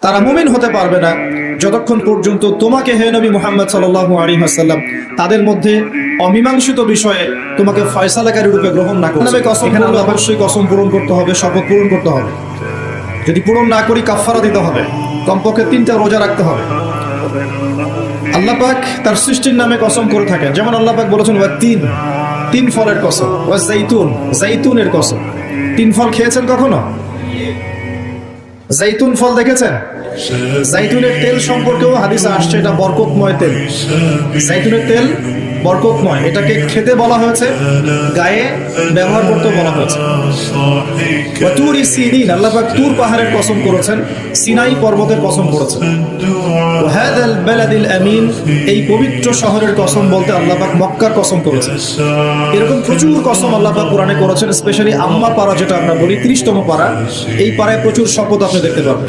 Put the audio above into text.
তারা মুমিন হতে পারবে না যতক্ষণ পর্যন্ত তোমাকে হে নবী মুহাম্মদ সাল্লাল্লাহু আলাইহি ওয়াসাল্লাম তাদের মধ্যে অমীমাংসিত বিষয়ে তোমাকে ফয়সালাকারী রূপে গ্রহণ না করবে। এখানে অবশ্যই কসম পূরণ করতে হবে, শপথ পূরণ করতে হবে। যদি পূরণ না করি কাফফারা দিতে হবে, কমপক্ষে 3টা রোজা রাখতে হবে। আল্লাহ পাক তার সৃষ্টির নামে কসম করে থাকেন, যেমন আল্লাহ পাক বলেছেন তিন ফলের কসম, জাইতুনের কসম। 3 ফল খেয়েছেন কখনো? জাইতুন ফল দেখেছেন? জাইতুনের তেল সম্পর্কেও হাদিসে আসছে এটা বরকতময় তেল। জাইতুনের তেল বরকতময়, এটাকে খেতে বলা হয়েছে, গায়ে ব্যবহার করতে বলা হয়েছে। তুরি সিনিন, আল্লাহ পাক তুর পাহাড়ের কসম করেছেন, সিনাই পর্বতের কসম করেছেন। ওয়াহাদাল বালাদিল আমিন, এই পবিত্র শহরের কসম বলতে আল্লাহ পাক মক্কার কসম করেছেন। এরকম প্রচুর কসম আল্লাহ পাক কোরআনে করেছেন। স্পেশালি আম্মা পারা, যেটা আমরা বলি 30তম পারা, এই পারায় প্রচুর শপথ আপনি দেখতে পাবেন।